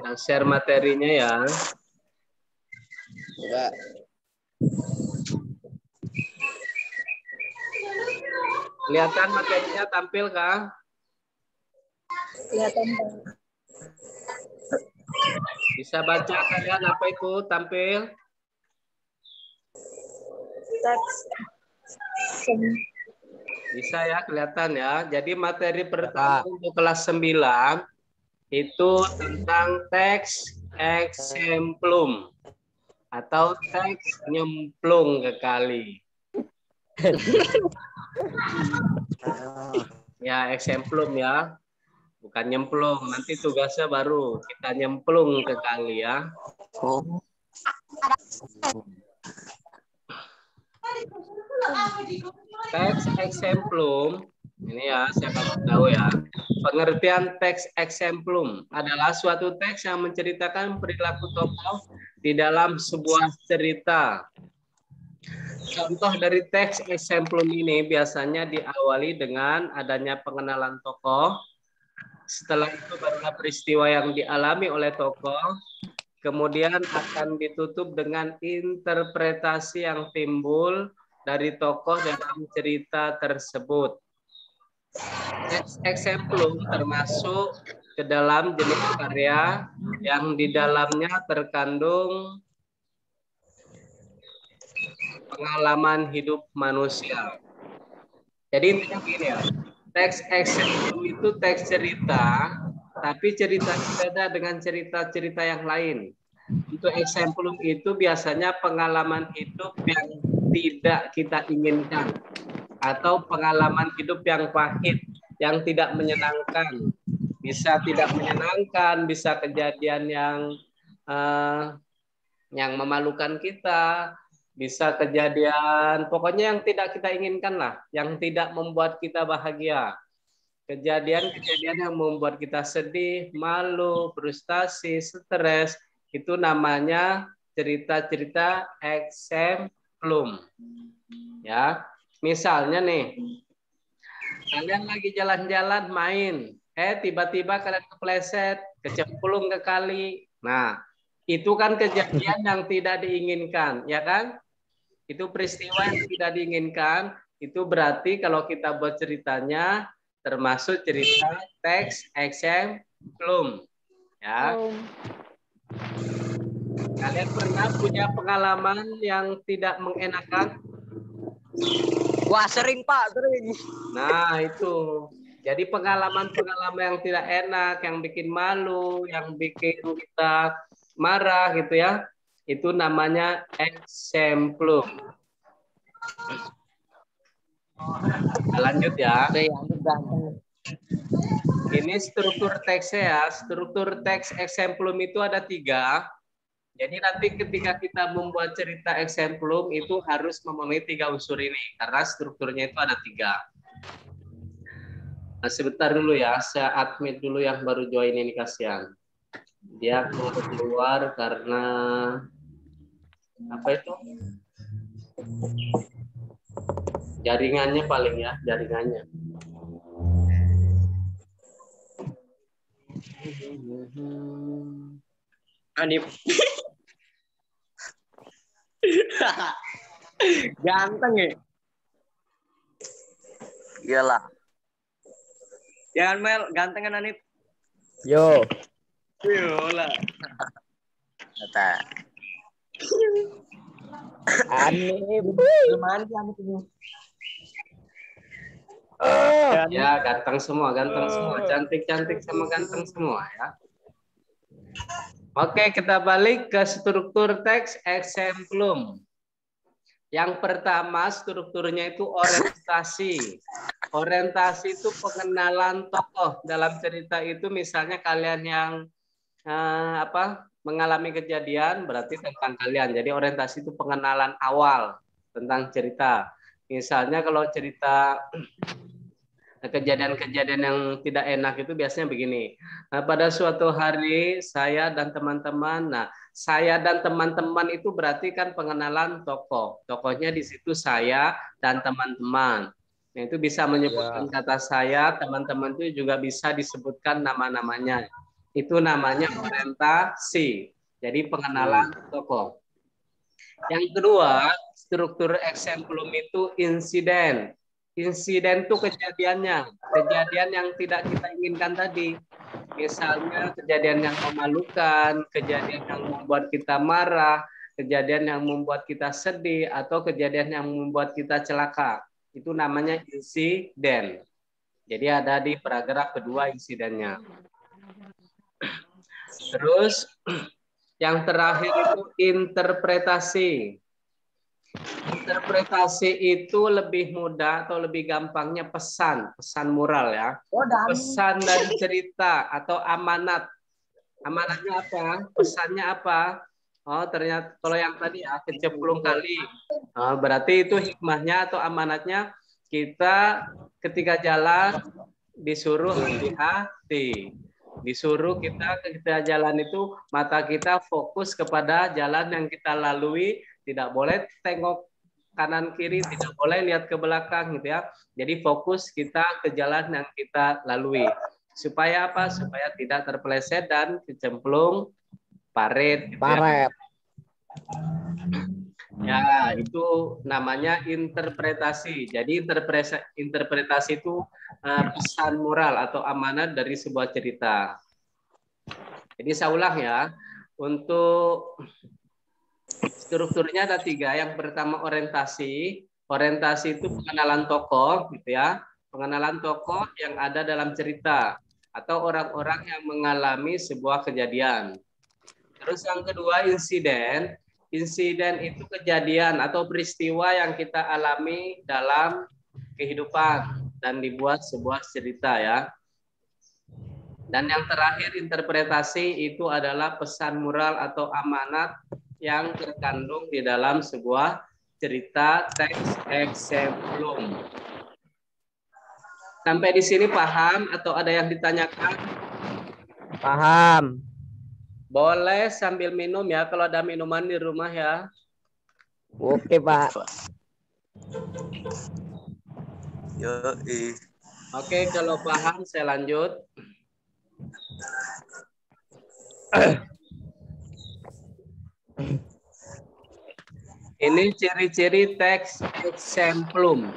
Nah, share materinya ya. Enggak. Kelihatan materinya tampil kah? Kelihatan, Pak. Bisa baca kalian apa itu tampil? Teks. Bisa ya, kelihatan ya. Jadi materi pertama untuk kelas 9 itu tentang teks eksemplum atau teks nyemplung ke kali. Ya, eksemplum ya. Bukan nyemplung. Nanti tugasnya baru kita nyemplung ke kali ya. Oh. Teks eksemplum, ini ya saya kasih tahu ya. Pengertian teks eksemplum adalah suatu teks yang menceritakan perilaku tokoh di dalam sebuah cerita. Contoh dari teks eksemplum ini biasanya diawali dengan adanya pengenalan tokoh. Setelah itu barulah peristiwa yang dialami oleh tokoh. Kemudian akan ditutup dengan interpretasi yang timbul dari tokoh dalam cerita tersebut. Teks eksemplum termasuk ke dalam jenis karya yang di dalamnya terkandung pengalaman hidup manusia. Jadi intinya begini ya, teks eksemplum itu teks cerita, tapi cerita berbeda dengan cerita-cerita yang lain. Untuk eksemplum itu biasanya pengalaman hidup yang tidak kita inginkan atau pengalaman hidup yang pahit, yang tidak menyenangkan. Bisa tidak menyenangkan, bisa kejadian yang memalukan kita, bisa kejadian pokoknya yang tidak kita inginkan lah, yang tidak membuat kita bahagia. Kejadian-kejadian yang membuat kita sedih, malu, frustasi, stres, itu namanya cerita-cerita eksemplum. Ya, misalnya nih, kalian lagi jalan-jalan main, tiba-tiba kalian kepleset, kecemplung ke kali. Nah, itu kan kejadian yang tidak diinginkan, ya kan? Itu peristiwa yang tidak diinginkan. Itu berarti kalau kita buat ceritanya termasuk cerita teks eksemplum. Ya. Kalian pernah punya pengalaman yang tidak mengenakan? Wah, sering Pak, sering. Nah, itu. Jadi pengalaman-pengalaman yang tidak enak, yang bikin malu, yang bikin kita marah gitu ya. Itu namanya eksemplum. Lanjut ya. Ini struktur teksnya ya. Struktur teks eksemplum itu ada 3. Jadi nanti ketika kita membuat cerita eksemplum itu harus memenuhi 3 unsur ini. Karena strukturnya itu ada 3. Nah, sebentar dulu ya. Saya admit dulu yang baru join ini kasihan. Dia keluar karena apa itu? Jaringannya paling ya, jaringannya. Anip. Ganteng ya? Iyalah. Jangan Mel, ganteng kan Anip? Yo. Iyalah. Kata. Anip. Gimana sih Anip ini? Ya, ganteng semua, cantik-cantik sama ganteng semua ya. Oke, kita balik ke struktur teks eksemplum. Yang pertama strukturnya itu orientasi. Orientasi itu pengenalan tokoh dalam cerita itu. Misalnya kalian yang mengalami kejadian berarti tentang kalian. Jadi orientasi itu pengenalan awal tentang cerita. Misalnya kalau cerita kejadian-kejadian yang tidak enak itu biasanya begini. Nah, pada suatu hari saya dan teman-teman, saya dan teman-teman itu berarti kan pengenalan tokoh. Tokohnya di situ saya dan teman-teman. Nah, itu bisa menyebutkan kata saya, teman-teman itu juga bisa disebutkan nama-namanya. Itu namanya orientasi. Jadi pengenalan tokoh. Yang kedua, struktur exemplum itu insiden. Insiden itu kejadiannya, kejadian yang tidak kita inginkan tadi. Misalnya kejadian yang memalukan, kejadian yang membuat kita marah, kejadian yang membuat kita sedih, atau kejadian yang membuat kita celaka. Itu namanya insiden. Jadi ada di paragraf kedua insidennya. Terus yang terakhir itu interpretasi. Interpretasi itu lebih mudah atau lebih gampangnya pesan, pesan moral ya. Pesan dari cerita atau amanat. Amanatnya apa? Pesannya apa? Oh, ternyata kalau yang tadi ya kecemplung kali. Oh, berarti itu hikmahnya atau amanatnya kita ketika jalan disuruh hati-hati. Disuruh kita jalan itu mata kita fokus kepada jalan yang kita lalui, tidak boleh tengok kanan kiri, tidak boleh lihat ke belakang gitu ya. Jadi fokus kita ke jalan yang kita lalui. Supaya apa? Supaya tidak terpeleset dan kecemplung parit gitu ya. Paret. Ya, itu namanya interpretasi. Jadi interpretasi itu pesan moral atau amanat dari sebuah cerita. Jadi saya ulang ya, untuk strukturnya ada 3. Yang pertama orientasi. Orientasi itu pengenalan tokoh, gitu ya. Pengenalan tokoh yang ada dalam cerita atau orang-orang yang mengalami sebuah kejadian. Terus yang kedua insiden. Insiden itu kejadian atau peristiwa yang kita alami dalam kehidupan dan dibuat sebuah cerita ya. Dan yang terakhir interpretasi itu adalah pesan moral atau amanat yang terkandung di dalam sebuah cerita teks exemplum. Sampai di sini paham atau ada yang ditanyakan? Paham. Boleh sambil minum ya, kalau ada minuman di rumah ya. Oke, Pak. Oke, kalau paham saya lanjut. Ini ciri-ciri teks exemplum.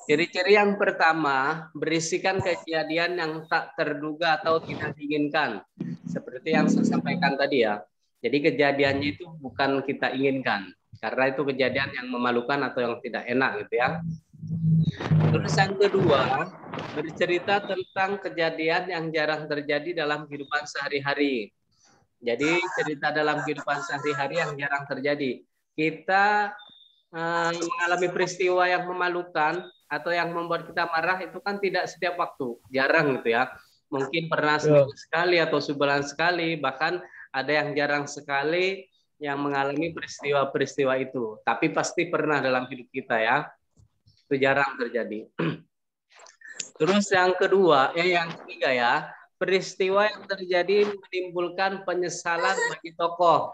Ciri-ciri yang pertama, berisikan kejadian yang tak terduga atau tidak diinginkan. Seperti yang saya sampaikan tadi ya. Jadi kejadiannya itu bukan kita inginkan. Karena itu kejadian yang memalukan atau yang tidak enak gitu ya. Terus yang kedua, bercerita tentang kejadian yang jarang terjadi dalam kehidupan sehari-hari. Jadi cerita dalam kehidupan sehari-hari yang jarang terjadi. Kita mengalami peristiwa yang memalukan atau yang membuat kita marah itu kan tidak setiap waktu, jarang gitu ya. Mungkin pernah seminggu sekali atau sebulan sekali, bahkan ada yang jarang sekali yang mengalami peristiwa-peristiwa itu. Tapi pasti pernah dalam hidup kita ya. Itu jarang terjadi. Terus yang kedua, yang ketiga ya, peristiwa yang terjadi menimbulkan penyesalan bagi tokoh.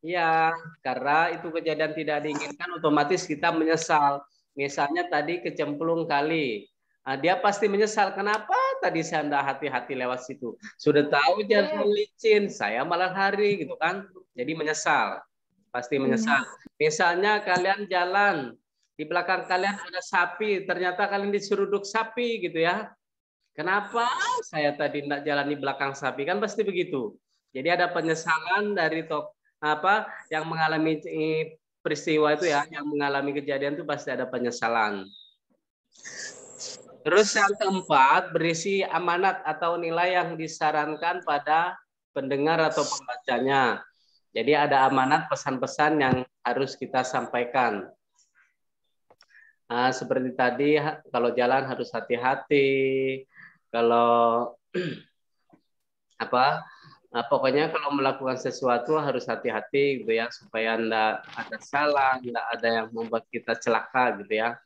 Ya, karena itu kejadian tidak diinginkan, otomatis kita menyesal. Misalnya tadi kecemplung kali. Dia pasti menyesal. Kenapa tadi saya tidak hati-hati lewat situ? Sudah tahu jalan licin, saya malah hari gitu kan. Jadi menyesal. Pasti menyesal. Misalnya kalian jalan, di belakang kalian ada sapi, ternyata kalian diseruduk sapi gitu ya. Kenapa saya tadi tidak jalan di belakang sapi? Kan pasti begitu. Jadi ada penyesalan dari yang mengalami peristiwa itu ya, yang mengalami kejadian itu pasti ada penyesalan. Terus yang keempat, berisi amanat atau nilai yang disarankan pada pendengar atau pembacanya. Jadi ada amanat pesan-pesan yang harus kita sampaikan. Seperti tadi, kalau jalan harus hati-hati. Kalau pokoknya kalau melakukan sesuatu harus hati-hati gitu ya, supaya enggak ada salah, enggak ada yang membuat kita celaka gitu ya.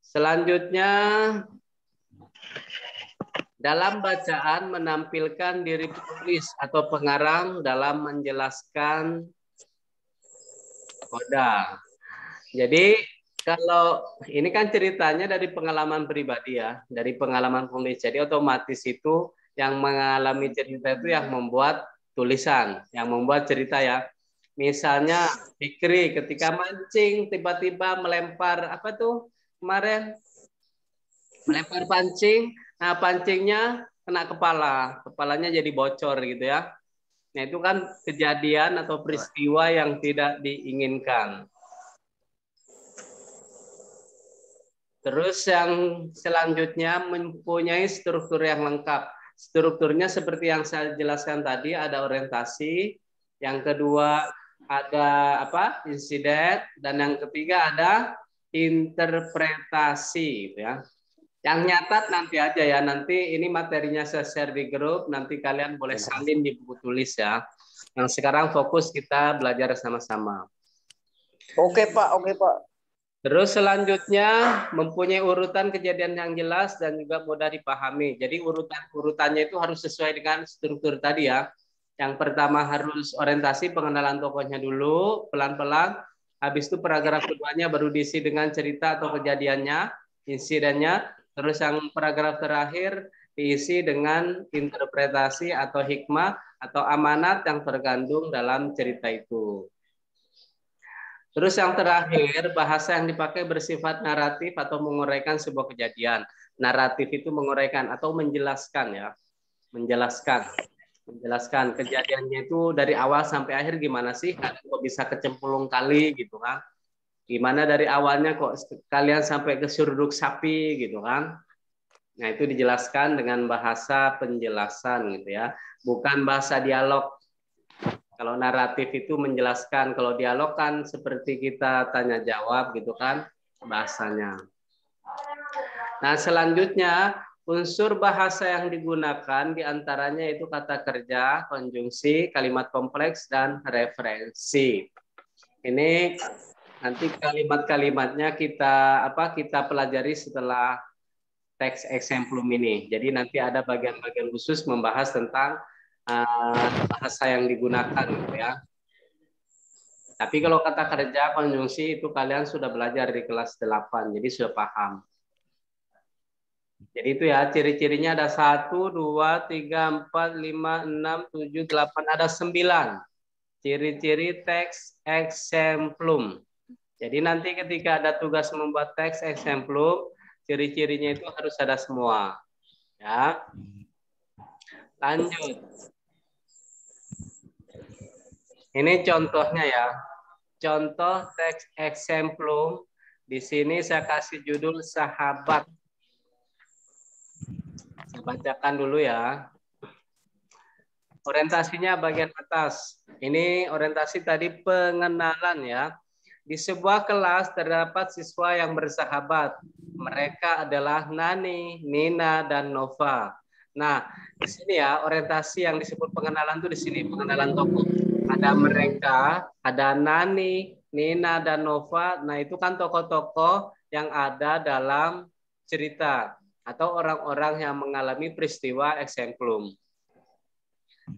Selanjutnya, dalam bacaan menampilkan diri penulis atau pengarang dalam menjelaskan koda. Jadi kalau ini kan ceritanya dari pengalaman pribadi ya, dari pengalaman penulis. Jadi otomatis itu yang mengalami cerita itu yang membuat tulisan, yang membuat cerita ya. Misalnya Fikri ketika mancing tiba-tiba melempar apa tuh kemarin melempar pancing, nah pancingnya kena kepala, kepalanya jadi bocor gitu ya. Nah itu kan kejadian atau peristiwa yang tidak diinginkan. Terus yang selanjutnya mempunyai struktur yang lengkap. Strukturnya seperti yang saya jelaskan tadi, ada orientasi, yang kedua ada apa? Insiden, dan yang ketiga ada interpretasi gitu ya. Yang nyatat nanti aja ya, nanti ini materinya saya share di grup, nanti kalian boleh salin di buku tulis ya. Yang sekarang fokus kita belajar sama-sama. Oke Pak, oke Pak. Terus selanjutnya mempunyai urutan kejadian yang jelas dan juga mudah dipahami. Jadi urutannya itu harus sesuai dengan struktur tadi ya. Yang pertama harus orientasi pengenalan tokohnya dulu, pelan-pelan. Habis itu paragraf keduanya baru diisi dengan cerita atau kejadiannya, insidennya. Terus yang paragraf terakhir diisi dengan interpretasi atau hikmah atau amanat yang terkandung dalam cerita itu. Terus yang terakhir, bahasa yang dipakai bersifat naratif atau menguraikan sebuah kejadian. Naratif itu menguraikan atau menjelaskan ya. Menjelaskan kejadiannya itu dari awal sampai akhir gimana sih? Kok bisa kecemplung kali gitu kan? Gimana dari awalnya kok kalian sampai ke suruduk sapi gitu kan? Nah, itu dijelaskan dengan bahasa penjelasan gitu ya. Bukan bahasa dialog. Kalau naratif itu menjelaskan, kalau dialog kan seperti kita tanya jawab gitu kan bahasanya. Nah selanjutnya unsur bahasa yang digunakan diantaranya itu kata kerja, konjungsi, kalimat kompleks, dan referensi. Ini nanti kalimat-kalimatnya kita pelajari setelah teks exemplum ini. Jadi nanti ada bagian-bagian khusus membahas tentang bahasa yang digunakan gitu ya. Tapi kalau kata kerja konjungsi itu kalian sudah belajar di kelas 8, jadi sudah paham. Jadi itu ya ciri-cirinya ada 1, 2, 3, 4, 5, 6, 7, 8, ada 9. Ciri-ciri teks exemplum. Jadi nanti ketika ada tugas membuat teks exemplum, ciri-cirinya itu harus ada semua. Ya. Lanjut. Ini contohnya ya. Contoh teks exemplum. Di sini saya kasih judul sahabat. Saya bacakan dulu ya. Orientasinya bagian atas. Ini orientasi tadi pengenalan ya. Di sebuah kelas terdapat siswa yang bersahabat. Mereka adalah Nani, Nina, dan Nova. Nah, di sini ya orientasi yang disebut pengenalan tuh di sini pengenalan tokoh. Ada mereka, ada Nani, Nina, dan Nova. Nah, itu kan tokoh-tokoh yang ada dalam cerita atau orang-orang yang mengalami peristiwa exemplum.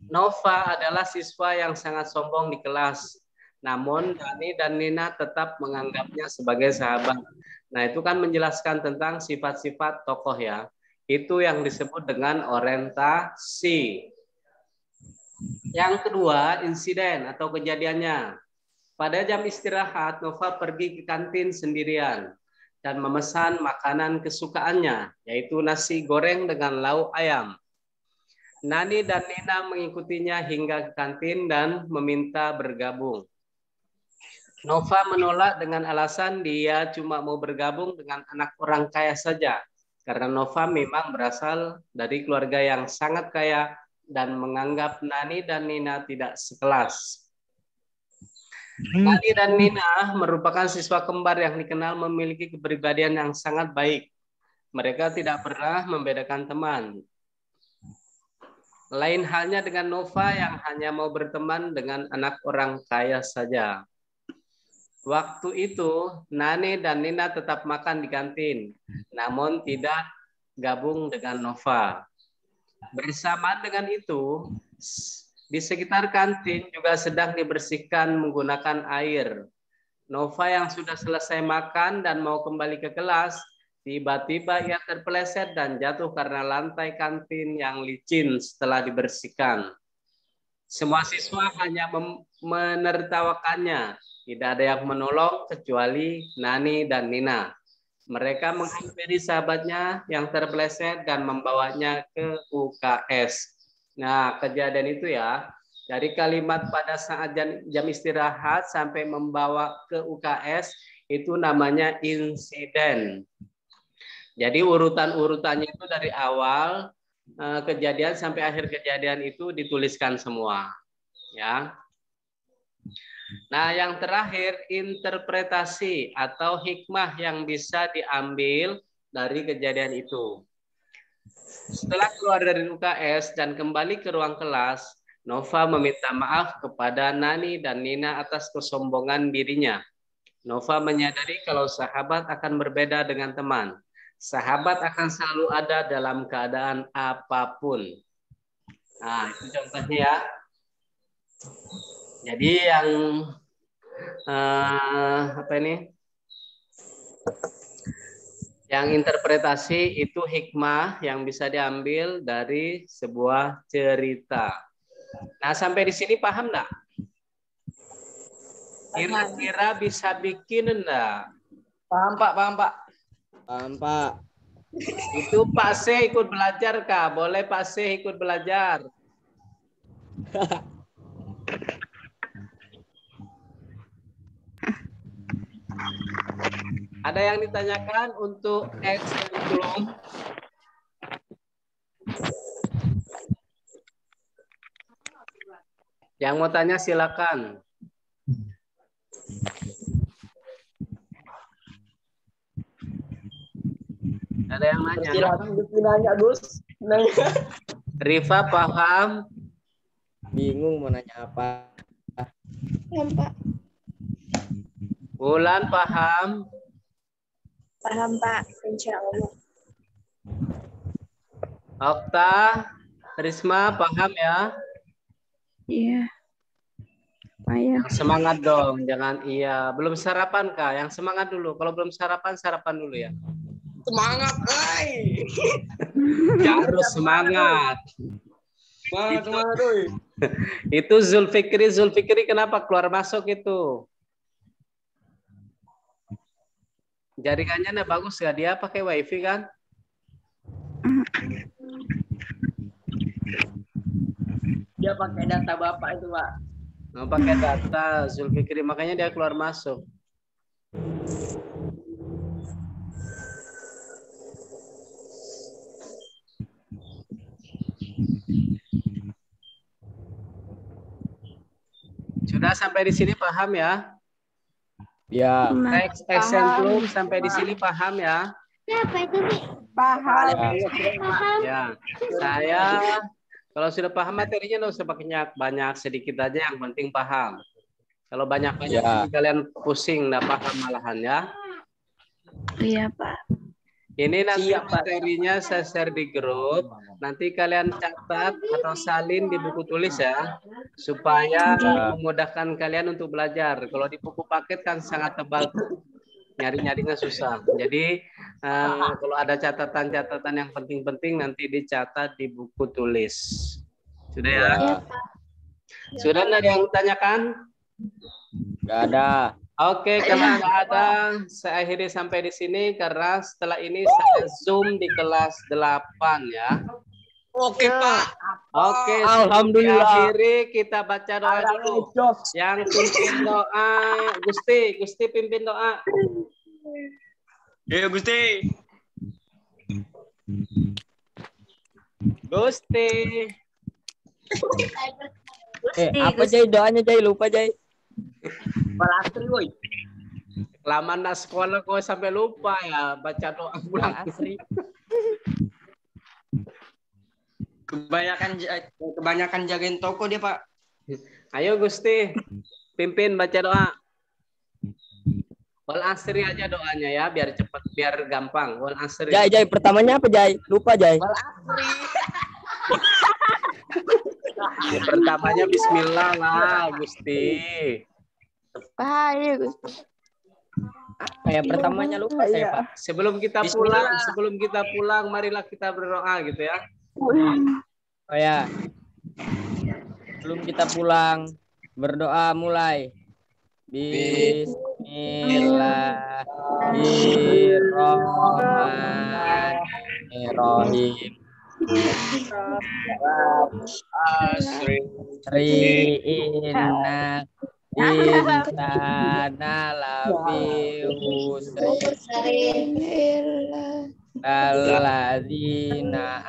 Nova adalah siswa yang sangat sombong di kelas. Namun Nani dan Nina tetap menganggapnya sebagai sahabat. Nah, itu kan menjelaskan tentang sifat-sifat tokoh ya. Itu yang disebut dengan orientasi. Yang kedua, insiden atau kejadiannya. Pada jam istirahat, Nova pergi ke kantin sendirian dan memesan makanan kesukaannya, yaitu nasi goreng dengan lauk ayam. Nani dan Nina mengikutinya hingga ke kantin dan meminta bergabung. Nova menolak dengan alasan dia cuma mau bergabung dengan anak orang kaya saja. Karena Nova memang berasal dari keluarga yang sangat kaya dan menganggap Nani dan Nina tidak sekelas. Nani dan Nina merupakan siswa kembar yang dikenal memiliki kepribadian yang sangat baik. Mereka tidak pernah membedakan teman. Lain halnya dengan Nova yang hanya mau berteman dengan anak orang kaya saja. Waktu itu, Nani dan Nina tetap makan di kantin, namun tidak gabung dengan Nova. Bersamaan dengan itu, di sekitar kantin juga sedang dibersihkan menggunakan air. Nova yang sudah selesai makan dan mau kembali ke kelas, tiba-tiba ia terpeleset dan jatuh karena lantai kantin yang licin setelah dibersihkan. Semua siswa hanya menertawakannya. Tidak ada yang menolong kecuali Nani dan Nina. Mereka menghampiri sahabatnya yang terpeleset dan membawanya ke UKS. Nah, kejadian itu ya, dari kalimat pada saat jam istirahat sampai membawa ke UKS, itu namanya insiden. Jadi urutan-urutannya itu dari awal kejadian sampai akhir kejadian itu dituliskan semua. Ya. Nah, yang terakhir interpretasi atau hikmah yang bisa diambil dari kejadian itu. Setelah keluar dari UKS dan kembali ke ruang kelas, Nova meminta maaf kepada Nani dan Nina atas kesombongan dirinya. Nova menyadari kalau sahabat akan berbeda dengan teman. Sahabat akan selalu ada dalam keadaan apapun. Nah, itu contohnya ya. Jadi yang apa ini? Yang interpretasi itu hikmah yang bisa diambil dari sebuah cerita. Nah, sampai di sini paham enggak? Kira-kira bisa bikin enggak? Paham Pak, paham Pak. Paham, Pak. Itu Pak C ikut belajar kah? Boleh Pak C ikut belajar. Ada yang ditanyakan untuk eksempulum? Yang mau tanya silakan. Ada yang nanya? Silakan Gus nanya Gus. Rifa paham? Bingung mau nanya apa. Paham, Pak. Wulan paham? Paham, Pak. Insya Allah. Okta, Risma paham ya? Iya. Payah. Yang semangat dong, jangan iya. Belum sarapan kah? Yang semangat dulu. Kalau belum sarapan, sarapan dulu ya. Semangat, ay. Harus semangat. Semangat, semangat, doi. Itu Zulfikri kenapa keluar masuk itu? Jaringannya enggak bagus ya? Dia pakai wifi kan? Dia pakai data Bapak itu, Pak. Nggak pakai data Zulfikri, makanya dia keluar masuk. Sudah sampai di sini paham ya? Ya. Teks exemplum sampai di sini paham ya? Paham. Ya. Saya kalau sudah paham materinya nggak usah pakai banyak, sedikit aja yang penting paham. Kalau banyak-banyak Ya. kalian pusing, nggak paham malahan ya. Iya, Pak. Ini nanti Siap, Pak. materinya saya share di grup. Nanti kalian catat atau salin di buku tulis ya, supaya memudahkan kalian untuk belajar. Kalau di buku paket kan sangat tebal, nyari-nyarinya susah. Jadi kalau ada catatan-catatan yang penting-penting nanti dicatat di buku tulis. Sudah ya? Sudah ada yang tanyakan? Nggak ada. Oke, kalau nggak ada, saya akhiri sampai di sini karena setelah ini saya Zoom di kelas 8 ya. Oke, Pak. Oke, Alhamdulillah. akhiri kita baca doa dulu. Yang pimpin doa, Gusti pimpin doa. Ya, Gusti. Gusti. Apa Jai doanya Jai? Lupa Jai. Balastri, woi. Lama nak sekolah kok sampai lupa ya baca doa pulang. Asri. Kebanyakan jagain toko dia, Pak. Ayo Gusti, pimpin baca doa. Wal asri aja doanya ya, biar cepat, biar gampang. Wal asri. Jai pertamanya apa Jai? Lupa Jai. Pertamanya Bismillah lah, Gusti. Bahaya, Gus. Kayak pertamanya lupa saya, Iya. Pak. Sebelum kita pulang, marilah kita berdoa gitu ya. Oh ya. Sebelum kita pulang, berdoa mulai. Bismillahirrahmanirrahim. Inna insana lafi husri alladzina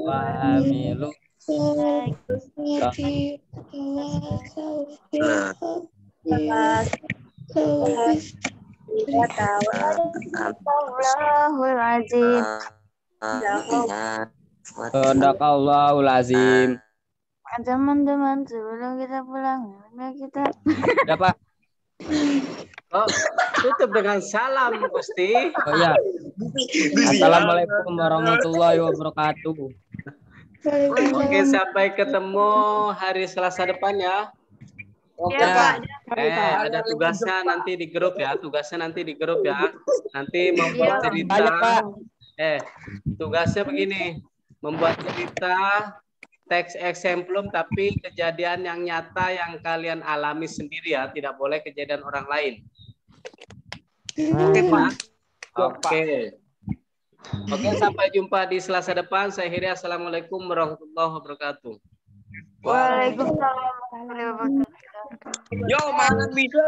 wa amilu Sadaqallahul azim. Teman-teman, sebelum kita pulang, kita Udah, Pak. Oh, tutup dengan salam, Gusti. Oh iya. Assalamualaikum warahmatullahi wabarakatuh. Oke, sampai ketemu hari Selasa depan ya. Oke, Pak. ada tugasnya nanti di grup ya. Nanti membuat cerita. Banyak, Pak. Tugasnya begini, membuat cerita teks exemplum tapi kejadian yang nyata yang kalian alami sendiri ya, tidak boleh kejadian orang lain. Oke, Pak. Oke, sampai jumpa di Selasa depan. Saya Hiri, assalamualaikum warahmatullahi wabarakatuh. Waalaikumsalam warahmatullahi wabarakatuh. Yo, mana bisa?